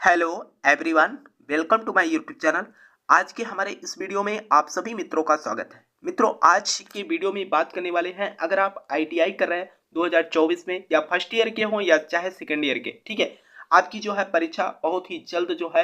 Hello everyone, welcome to my YouTube channel. आज के हमारे इस वीडियो में आप सभी मित्रों का स्वागत है। मित्रों, आज के वीडियो में बात करने वाले हैं, अगर आप आईटीआई कर रहे हैं 2024 में या फर्स्ट ईयर के हों या चाहे सेकेंड ईयर के, ठीक है, आपकी जो है परीक्षा बहुत ही जल्द जो है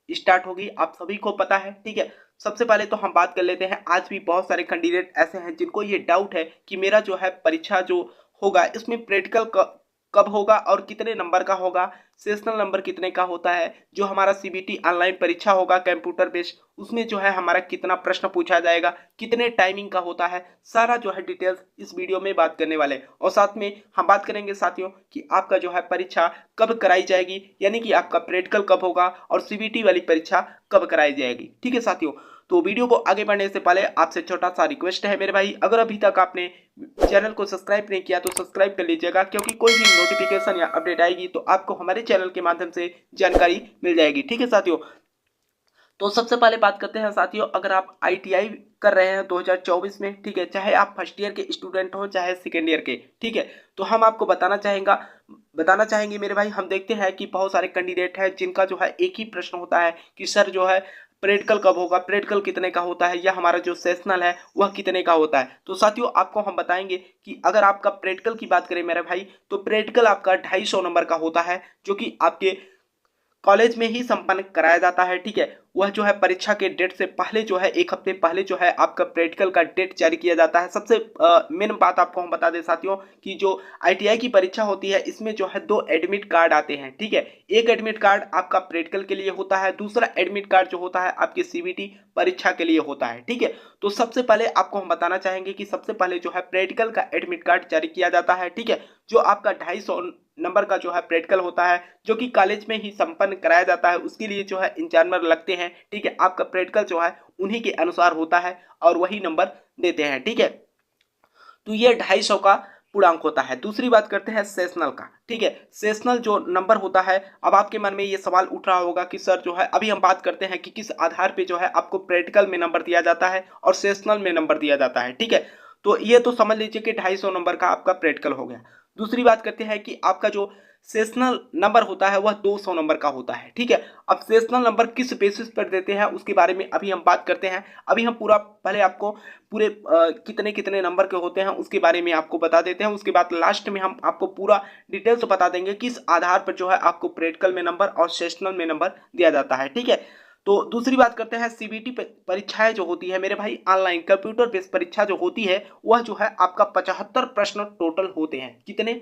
स्टार्ट होगी, आप सभी को पता है। ठीक है, सबसे पहले तो हम बात कर लेते हैं। आज भी बहुत सारे कैंडिडेट ऐसे हैं जिनको ये डाउट है कि मेरा जो है परीक्षा जो होगा इसमें प्रैक्टिकल कब होगा और कितने नंबर का होगा, सेशनल नंबर कितने का होता है, जो हमारा सीबीटी ऑनलाइन परीक्षा होगा कंप्यूटर बेस्ड, उसमें जो है हमारा कितना प्रश्न पूछा जाएगा, कितने टाइमिंग का होता है, सारा जो है डिटेल्स इस वीडियो में बात करने वाले हैं। और साथ में हम बात करेंगे साथियों कि आपका जो है परीक्षा कब कराई जाएगी, यानी कि आपका प्रैक्टिकल कब होगा और सीबीटी वाली परीक्षा कब कराई जाएगी। ठीक है साथियों, तो वीडियो को आगे बढ़ने से पहले आपसे छोटा सा रिक्वेस्ट है मेरे भाई, अगर अभी तक आपने चैनल को सब्सक्राइब नहीं किया तो सब्सक्राइब कर लीजिएगा, क्योंकि कोई भी नोटिफिकेशन या अपडेट आएगी तो आपको हमारे चैनल के माध्यम से जानकारी मिल जाएगी। ठीक है साथियों, तो सबसे पहले बात करते हैं साथियों, अगर आप आईटीआई कर रहे हैं 2024 में, ठीक है, चाहे आप फर्स्ट ईयर के स्टूडेंट हो चाहे सेकेंड ईयर के, ठीक है, तो हम आपको बताना चाहेंगे मेरे भाई। हम देखते हैं कि बहुत सारे कैंडिडेट हैं जिनका जो है एक ही प्रश्न होता है कि सर जो है प्रैक्टिकल कब होगा, प्रैक्टिकल कितने का होता है, या हमारा जो सेशनल है वह कितने का होता है। तो साथियों आपको हम बताएंगे कि अगर आपका प्रैक्टिकल की बात करें मेरे भाई, तो प्रैक्टिकल आपका 250 नंबर का होता है, जो कि आपके कॉलेज में ही संपन्न कराया जाता है। ठीक है, वह जो है परीक्षा के डेट से पहले जो है एक हफ्ते पहले जो है आपका प्रैक्टिकल का डेट जारी किया जाता है। सबसे मेन बात आपको हम बता दें साथियों कि जो आईटीआई की परीक्षा होती है इसमें जो है 2 एडमिट कार्ड आते हैं। ठीक है, एक एडमिट कार्ड आपका प्रैक्टिकल के लिए होता है, दूसरा एडमिट कार्ड जो होता है आपकी सीबीटी परीक्षा के लिए होता है। ठीक है, तो सबसे पहले आपको हम बताना चाहेंगे कि सबसे पहले जो है प्रैक्टिकल का एडमिट कार्ड जारी किया जाता है। ठीक है, जो आपका 250 नंबर का जो है प्रैक्टिकल होता है, जो कि कॉलेज में ही संपन्न कराया जाता है, उसके लिए जो है इंचार्जर लगते हैं। ठीक है, आपका प्रैक्टिकल जो है उन्हीं के अनुसार होता है और वही नंबर देते हैं। ठीक है, तो ये 250 का पूर्णांक होता है। दूसरी बात करते हैं सेशनल का। ठीक है, सेशनल जो नंबर होता है, अब आपके मन में ये सवाल उठ रहा होगा कि सर जो है अभी हम बात करते हैं कि किस आधार पे जो है आपको प्रैक्टिकल में नंबर दिया जाता है और सेशनल में नंबर दिया जाता है। ठीक है, तो ये तो समझ लीजिए कि 250 नंबर का आपका प्रैक्टिकल हो गया। दूसरी बात करते हैं कि आपका जो सेशनल नंबर होता है वह 200 नंबर का होता है। ठीक है, अब सेशनल नंबर किस बेसिस पर देते हैं उसके बारे में अभी हम बात करते हैं। अभी हम पूरा पहले आपको पूरे कितने कितने नंबर के होते हैं उसके बारे में आपको बता देते हैं, उसके बाद लास्ट में हम आपको पूरा डिटेल्स बता देंगे किस आधार पर जो है आपको प्रैक्टिकल में नंबर और सेशनल में नंबर दिया जाता है। ठीक है, तो दूसरी बात करते हैं सीबीटी परीक्षाएं जो होती है मेरे भाई, ऑनलाइन कंप्यूटर बेस्ड परीक्षा जो होती है, वह जो है आपका 75 प्रश्न टोटल होते हैं। कितने?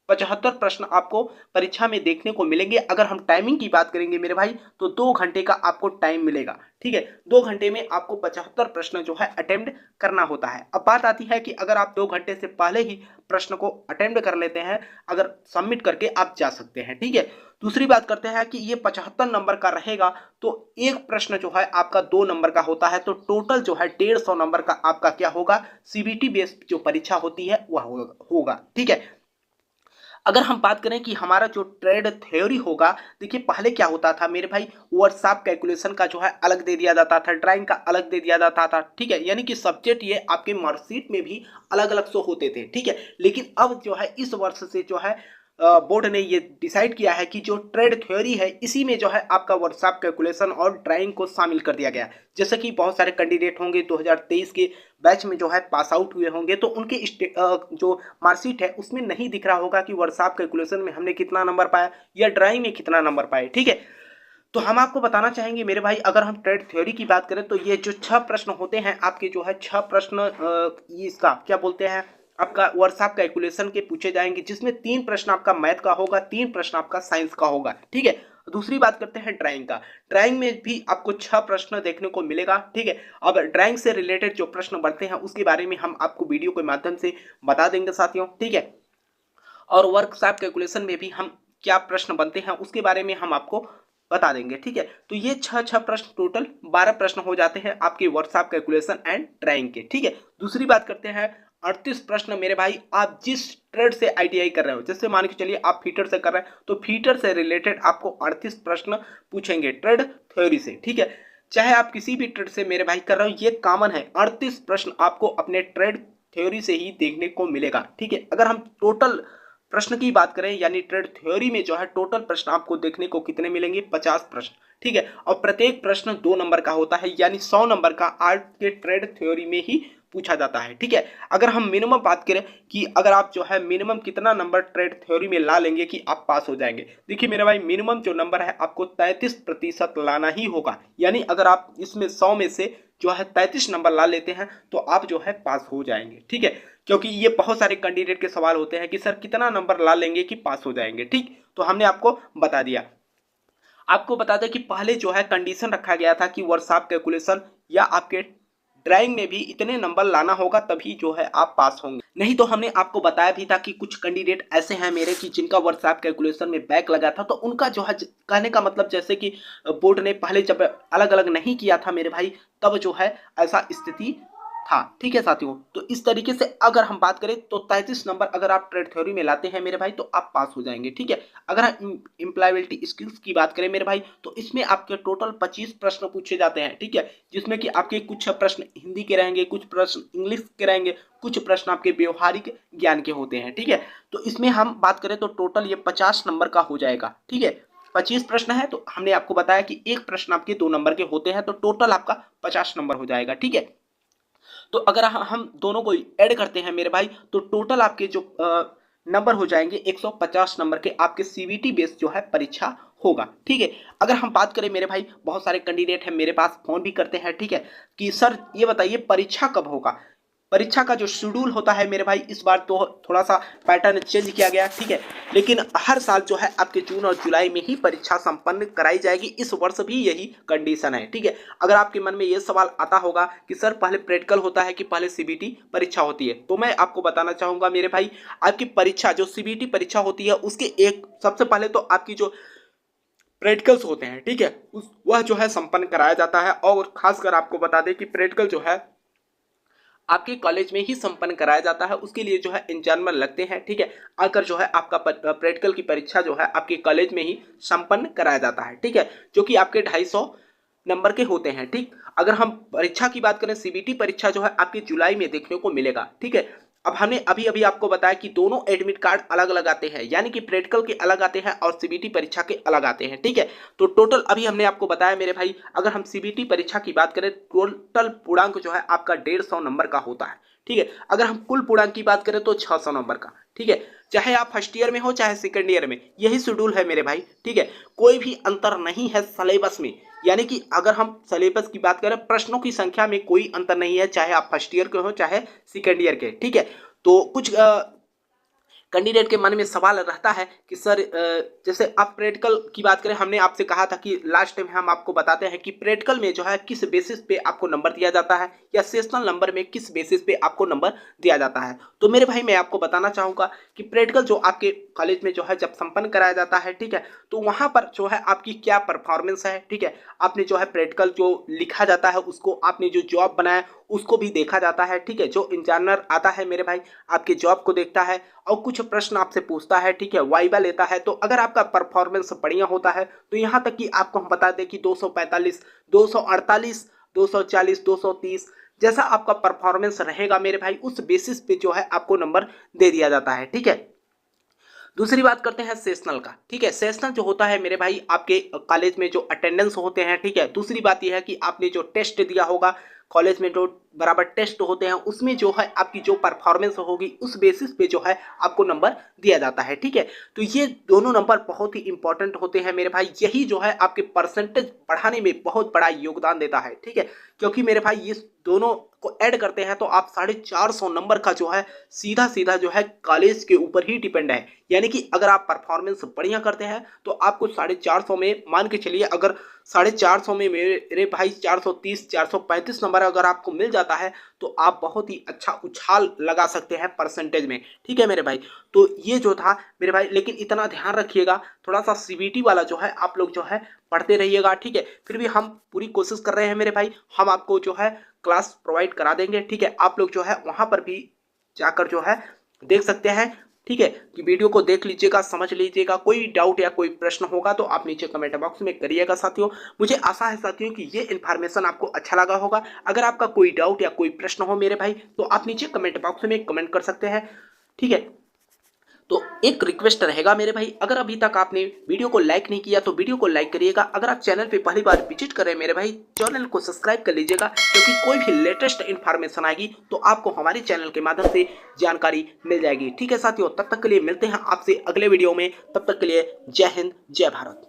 75 प्रश्न आपको परीक्षा में देखने को मिलेंगे। अगर हम टाइमिंग की बात करेंगे मेरे भाई, तो 2 घंटे का आपको टाइम मिलेगा। ठीक है, 2 घंटे में आपको 75 प्रश्न जो है अटेम्प्ट करना होता है। अब बात आती है कि अगर आप 2 घंटे से पहले ही प्रश्न को अटेम्प्ट कर लेते हैं, अगर सबमिट करके आप जा सकते हैं। ठीक है, दूसरी बात करते हैं कि ये 75 नंबर का रहेगा, तो एक प्रश्न जो है आपका 2 नंबर का होता है, तो टोटल जो है 150 नंबर का आपका क्या होगा, सीबीटी बेस्ड जो परीक्षा होती है वह होगा। ठीक है, अगर हम बात करें कि हमारा जो ट्रेड थ्योरी होगा, देखिए पहले क्या होता था मेरे भाई, वर्कशॉप कैलकुलेशन का जो है अलग दे दिया जाता था, ड्राइंग का अलग दे दिया जाता था। ठीक है, यानी कि सब्जेक्ट ये आपके मार्कशीट में भी अलग अलग शो होते थे। ठीक है, लेकिन अब जो है इस वर्ष से जो है बोर्ड ने ये डिसाइड किया है कि जो ट्रेड थ्योरी है इसी में जो है आपका वर्कशॉप कैलकुलेशन और ड्राइंग को शामिल कर दिया गया। जैसे कि बहुत सारे कैंडिडेट होंगे 2023 के बैच में जो है पास आउट हुए होंगे, तो उनके जो मार्कशीट है उसमें नहीं दिख रहा होगा कि वर्कशॉप कैलकुलेशन में हमने कितना नंबर पाया या ड्राइंग में कितना नंबर पाए। ठीक है, तो हम आपको बताना चाहेंगे मेरे भाई, अगर हम ट्रेड थ्योरी की बात करें तो ये जो 6 प्रश्न होते हैं आपके, जो है 6 प्रश्न इसका क्या बोलते हैं, आपका वर्कशॉप कैलकुलेशन के पूछे जाएंगे, जिसमें 3 प्रश्न आपका मैथ का होगा, 3 प्रश्न आपका साइंस का होगा। ठीक है, दूसरी बात करते हैं ड्राइंग का। ड्राइंग में भी आपको 6 प्रश्न देखने को मिलेगा। ठीक है, अब ड्राइंग से रिलेटेड जो प्रश्न बढ़ते हैं उसके बारे में हम आपको वीडियो के माध्यम से बता देंगे साथियों। ठीक है, और वर्कशॉप कैलकुलेशन में भी हम क्या प्रश्न बनते हैं उसके बारे में हम आपको बता देंगे। ठीक है, तो ये 6 प्रश्न टोटल 12 प्रश्न हो जाते हैं आपके वर्कशॉप कैलकुलेशन एंड ड्राइंग के। ठीक है, दूसरी बात करते हैं 38 प्रश्न मेरे भाई, आप जिस ट्रेड से आईटीआई कर रहे हो, जैसे मान के चलिए आप फीटर से कर रहे हैं तो फीटर से रिलेटेड आपको 38 प्रश्न पूछेंगे ट्रेड थ्योरी से। ठीक है, चाहे आप किसी भी ट्रेड से मेरे भाई कर रहे हो, ये कॉमन है, 38 प्रश्न आपको अपने ट्रेड थ्योरी से ही देखने को मिलेगा। ठीक है, अगर हम टोटल प्रश्न की बात करें यानी ट्रेड थ्योरी में जो है टोटल प्रश्न आपको देखने को कितने मिलेंगे, 50 प्रश्न, ठीक है। और प्रत्येक प्रश्न 2 नंबर का होता है, यानी 100 नंबर का आज के ट्रेड थ्योरी में ही पूछा जाता है, ठीक है। अगर हम मिनिमम बात करें कि अगर आप जो है मिनिमम कितना नंबर ट्रेड थ्योरी में ला लेंगे कि आप पास हो जाएंगे, देखिए मेरे भाई मिनिमम जो नंबर है आपको 33% लाना ही होगा, यानी अगर आप इसमें 100 में से जो है 33 नंबर ला लेते हैं तो आप जो है पास हो जाएंगे, ठीक है। क्योंकि ये बहुत सारे कैंडिडेट के सवाल होते हैं कि सर कितना नंबर ला लेंगे कि पास हो जाएंगे, ठीक। तो हमने आपको बता दिया। आपको बता दें कि पहले जो है कंडीशन रखा गया था कि वर्कशॉप कैलकुलेशन या आपके ड्राइंग में भी इतने नंबर लाना होगा तभी जो है आप पास होंगे, नहीं तो हमने आपको बताया भी था कि कुछ कैंडिडेट ऐसे हैं मेरे कि जिनका वर्कशॉप कैलकुलेशन में बैक लगा था, तो उनका जो है कहने का मतलब जैसे कि बोर्ड ने पहले जब अलग अलग नहीं किया था मेरे भाई, तब जो है ऐसा स्थिति था, ठीक है साथियों। तो इस तरीके से अगर हम बात करें तो 33 नंबर अगर आप ट्रेड थ्योरी में लाते हैं मेरे भाई तो आप पास हो जाएंगे, ठीक है। अगर हम एम्प्लॉयबिलिटी स्किल्स की बात करें मेरे भाई तो इसमें आपके टोटल 25 प्रश्न पूछे जाते हैं, ठीक है, जिसमें कि आपके कुछ प्रश्न हिंदी के रहेंगे, कुछ प्रश्न इंग्लिश के रहेंगे, कुछ प्रश्न आपके व्यवहारिक ज्ञान के होते हैं, ठीक है। तो इसमें हम बात करें तो टोटल ये 50 नंबर का हो जाएगा, ठीक है। 25 प्रश्न है तो हमने आपको बताया कि एक प्रश्न आपके 2 नंबर के होते हैं, तो टोटल आपका 50 नंबर हो जाएगा, ठीक है। तो अगर हम दोनों को ऐड करते हैं मेरे भाई तो टोटल आपके जो नंबर हो जाएंगे 150 नंबर के, आपके सीबीटी बेस्ड जो है परीक्षा होगा, ठीक है। अगर हम बात करें मेरे भाई, बहुत सारे कैंडिडेट हैं मेरे पास फोन भी करते हैं, ठीक है, कि सर ये बताइए परीक्षा कब होगा। परीक्षा का जो शेड्यूल होता है मेरे भाई इस बार तो थोड़ा सा पैटर्न चेंज किया गया, ठीक है, लेकिन हर साल जो है आपके जून और जुलाई में ही परीक्षा संपन्न कराई जाएगी, इस वर्ष भी यही कंडीशन है, ठीक है। अगर आपके मन में ये सवाल आता होगा कि सर पहले प्रैक्टिकल होता है कि पहले सीबीटी परीक्षा होती है, तो मैं आपको बताना चाहूंगा मेरे भाई, आपकी परीक्षा जो सीबीटी परीक्षा होती है उसके एक सबसे पहले तो आपकी जो प्रैक्टिकल्स होते हैं, ठीक है, उस वह जो है संपन्न कराया जाता है। और खासकर आपको बता दें कि प्रैक्टिकल जो है आपके कॉलेज में ही संपन्न कराया जाता है, उसके लिए जो है इंटरनल लगते हैं, ठीक है। आकर जो है आपका प्रैक्टिकल की परीक्षा जो है आपके कॉलेज में ही संपन्न कराया जाता है, ठीक है, जो कि आपके 250 नंबर के होते हैं, ठीक। अगर हम परीक्षा की बात करें सीबीटी परीक्षा जो है आपकी जुलाई में देखने को मिलेगा, ठीक है। अब हमने अभी अभी आपको बताया कि दोनों एडमिट कार्ड अलग अलग आते हैं, यानी कि प्रैक्टिकल के अलग आते हैं और सीबीटी परीक्षा के अलग आते हैं, ठीक है। तो टोटल अभी हमने आपको बताया मेरे भाई, अगर हम सीबीटी परीक्षा की बात करें टोटल पूर्णांक जो है आपका 150 नंबर का होता है, ठीक है। अगर हम कुल पूर्णांक की बात करें तो 600 नंबर का, ठीक है। चाहे आप फर्स्ट ईयर में हो चाहे सेकंड ईयर में, यही शेड्यूल है मेरे भाई, ठीक है। कोई भी अंतर नहीं है सिलेबस में, यानी कि अगर हम सिलेबस की बात करें प्रश्नों की संख्या में कोई अंतर नहीं है, चाहे आप फर्स्ट ईयर के हो चाहे सेकंड ईयर के, ठीक है। तो कुछ कैंडिडेट के मन में सवाल रहता है कि सर जैसे आप प्रैक्टिकल की बात करें, हमने आपसे कहा था कि लास्ट टाइम हम आपको बताते हैं कि प्रैक्टिकल में जो है किस बेसिस पे आपको नंबर दिया जाता है या सेशनल नंबर में किस बेसिस पे आपको नंबर दिया जाता है। तो मेरे भाई मैं आपको बताना चाहूँगा कि प्रैक्टिकल जो आपके कॉलेज में जो है जब संपन्न कराया जाता है, ठीक है, तो वहाँ पर जो है आपकी क्या परफॉर्मेंस है, ठीक है, आपने जो है प्रैक्टिकल जो लिखा जाता है उसको, आपने जो जॉब बनाया उसको भी देखा जाता है, ठीक है। जो इंटर्नर आता है मेरे भाई आपके जॉब को देखता है और कुछ प्रश्न आपसे पूछता है, ठीक है, वाइवा लेता है। तो अगर आपका परफॉर्मेंस बढ़िया होता है तो यहाँ तक कि आपको हम बता दें कि 245, 248, 240, 230 जैसा आपका परफॉर्मेंस रहेगा मेरे भाई, उस बेसिस पे जो है आपको नंबर दे दिया जाता है, ठीक है। दूसरी बात करते हैं सेशनल का, ठीक है। सेशनल जो होता है मेरे भाई आपके कॉलेज में जो अटेंडेंस होते हैं, ठीक है। दूसरी बात यह है कि आपने जो टेस्ट दिया होगा कॉलेज में, जो बराबर टेस्ट होते हैं उसमें जो है आपकी जो परफॉर्मेंस होगी उस बेसिस पे जो है आपको नंबर दिया जाता है, ठीक है। तो ये दोनों नंबर बहुत ही इंपॉर्टेंट होते हैं मेरे भाई, यही जो है आपके परसेंटेज बढ़ाने में बहुत बड़ा योगदान देता है, ठीक है। क्योंकि मेरे भाई ये दोनों को ऐड करते हैं तो आप 450 नंबर का जो है सीधा सीधा जो है कॉलेज के ऊपर ही डिपेंड है, यानी कि अगर आप परफॉर्मेंस बढ़िया करते हैं तो आपको 450 में मान के चलिए, अगर 450 में मेरे भाई 430, 435 नंबर अगर आपको मिल जाता है तो आप बहुत ही अच्छा उछाल लगा सकते हैं परसेंटेज में, ठीक है मेरे भाई। तो ये जो था मेरे भाई, लेकिन इतना ध्यान रखिएगा थोड़ा सा सीबीटी वाला जो है आप लोग जो है पढ़ते रहिएगा, ठीक है। फिर भी हम पूरी कोशिश कर रहे हैं मेरे भाई, हम आपको जो है क्लास प्रोवाइड करा देंगे, ठीक है। आप लोग जो है वहां पर भी जाकर जो है देख सकते हैं, ठीक है, कि वीडियो को देख लीजिएगा, समझ लीजिएगा। कोई डाउट या कोई प्रश्न होगा तो आप नीचे कमेंट बॉक्स में करिएगा साथियों। मुझे आशा है साथियों कि ये इन्फॉर्मेशन आपको अच्छा लगा होगा। अगर आपका कोई डाउट या कोई प्रश्न हो मेरे भाई तो आप नीचे कमेंट बॉक्स में कमेंट कर सकते हैं, ठीक है। तो एक रिक्वेस्ट रहेगा मेरे भाई, अगर अभी तक आपने वीडियो को लाइक नहीं किया तो वीडियो को लाइक करिएगा। अगर आप चैनल पे पहली बार विजिट कर रहे हैं मेरे भाई, चैनल को सब्सक्राइब कर लीजिएगा, क्योंकि कोई भी लेटेस्ट इन्फॉर्मेशन आएगी तो आपको हमारे चैनल के माध्यम से जानकारी मिल जाएगी। ठीक है साथियों, तब तक के लिए मिलते हैं आपसे अगले वीडियो में। तब तक के लिए जय हिंद, जय भारत।